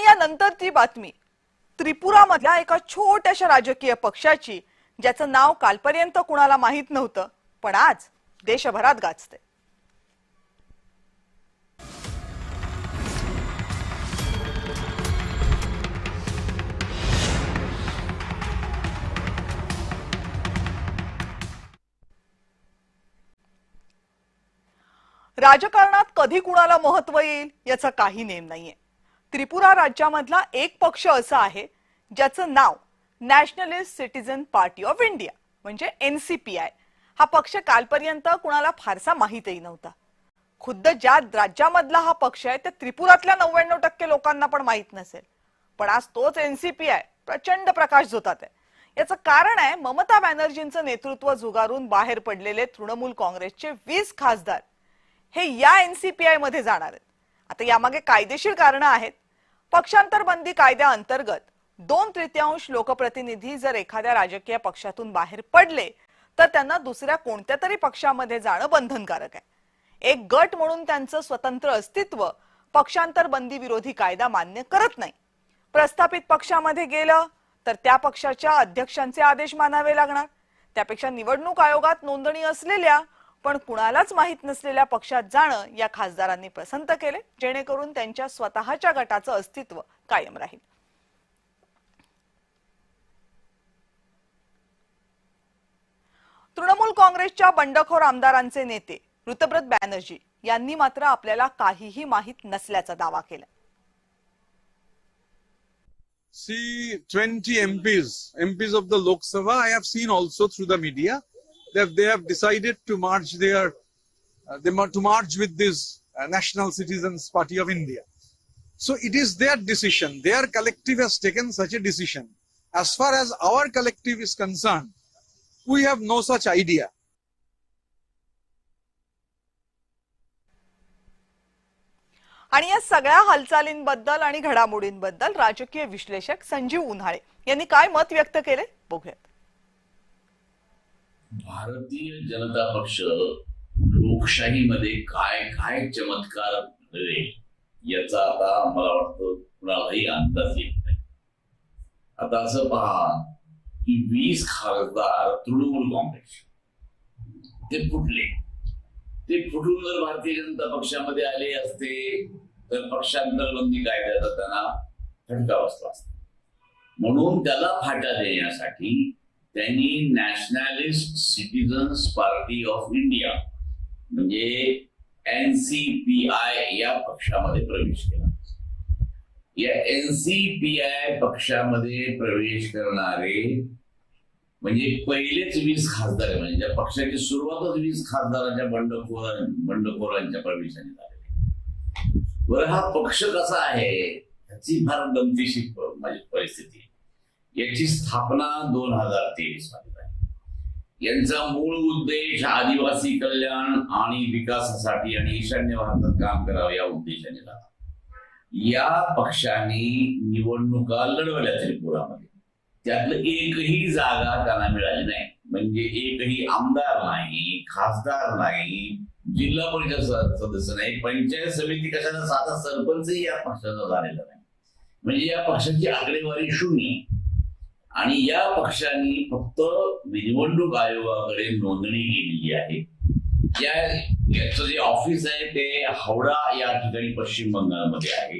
आणि यानंतर ती बातमी त्रिपुरामधल्या एका छोट्याशा राजकीय पक्षाची, ज्याचं नाव कालपर्यंत कुणाला माहित नव्हतं, पण आज देशभरात गाजते. राजकारणात कधी कुणाला महत्व येईल याचा काही नेम नाहीये. त्रिपुरा राज्यामधला एक पक्ष असा आहे ज्याचं नाव nationalist citizen party of India म्हणजे NCPI. हा पक्ष कालपर्यंत कुणाला फारसा माहितही नव्हता. खुद्द ज्या राज्यामधला हा पक्ष आहे त्या त्रिपुरातल्या 99% लोकांना पण माहित नसेल. पण आज तोच NCPI प्रचंड प्रकाश झोतात आहे. याचं कारण आहे ममता बॅनर्जींचं नेतृत्व झुगारून बाहेर पडलेले तृणमूल काँग्रेसचे 20 खासदार हे या NCPI मध्ये जाणार आहेत. आता यामागे कायदेशीर कारण आहेत. पक्षांतर बंदी कायद्याअंतर्गत 2/3 लोकप्रतिनिधी जर एखाद्या राजकीय पक्षातून बाहेर पडले तर त्यांना दुसऱ्या कोणत्या तरी पक्षामध्ये जाणं बंधनकारक आहे. एक गट म्हणून त्यांचं स्वतंत्र अस्तित्व पक्षांतर बंदी विरोधी कायदा मान्य करत नाही. प्रस्थापित पक्षामध्ये गेलं तर त्या पक्षाच्या अध्यक्षांचे आदेश मानावे लागणार. त्यापेक्षा निवडणूक आयोगात नोंदणी असलेल्या पण कुणालाच माहित नसलेल्या पक्षात जाणं या खासदारांनी पसंत केले, जेणेकरून त्यांच्या स्वतःच्या गटाचं अस्तित्व कायम राहील. तृणमूल काँग्रेसच्या बंडखोर आमदारांचे नेते ऋतब्रत बॅनर्जी यांनी मात्र आपल्याला काहीही माहित नसल्याचा दावा केला. See, 20 MPs of the Lok Sabha, I have seen also through the media that they have decided to merge with this National Citizens Party of India. So it is their decision. Their collective has taken such a decision. As far as our collective is concerned, we have no such idea. आणि या सगळ्या हालचालींबद्दल आणि घडामोडींबद्दल राजकीय विश्लेषक संजीव उन्हाळे यांनी काय मत व्यक्त केले बघूयात. भारतीय जनता पक्ष लोकशाहीमध्ये काय काय चमत्कार घडेल याचा आता मला वाटतं कुणालाही अंदाज येत नाही. आता असं पहा की 20 खासदार तृणमूल काँग्रेस ते फुटले. ते फुटून जर भारतीय जनता पक्षामध्ये आले असते तर पक्षांतर बंदी कायद्याचा त्यांना फटका बसला असता. म्हणून त्याला फाटा देण्यासाठी त्यांनी nationalist citizens party of India म्हणजे NCPI या पक्षामध्ये प्रवेश केला. या NCPI पक्षामध्ये प्रवेश करणारे म्हणजे पहिलेच 20 खासदार म्हणजे ज्या पक्षाची सुरुवातच 20 खासदारांच्या बंडखोरांच्या प्रवेशाने झालेली. बरं, हा पक्ष कसा आहे त्याची फार गमतीशीर माझी परिस्थिती. याची स्थापना 2023 मध्ये झाली. यांचा मूळ उद्देश आदिवासी कल्याण आणि विकासासाठी आणि ईशान्य भारतात काम करावं या उद्देशाने झाला. या पक्षाने निवडणुका लढवल्या त्रिपुरामध्ये. त्यातलं एकही जागा त्यांना मिळाली नाही. म्हणजे एकही आमदार नाही, खासदार नाही, जिल्हा परिषद सदस्य नाही, पंचायत समिती कशाचा साधा सरपंचही या पक्षाचा झालेला नाही. म्हणजे या पक्षाची आकडेवारी 0. आणि या पक्षाने फक्त निवडणूक आयोगाकडे नोंदणी केलेली आहे. याचं जे ऑफिस आहे ते हावडा या ठिकाणी पश्चिम बंगालमध्ये आहे.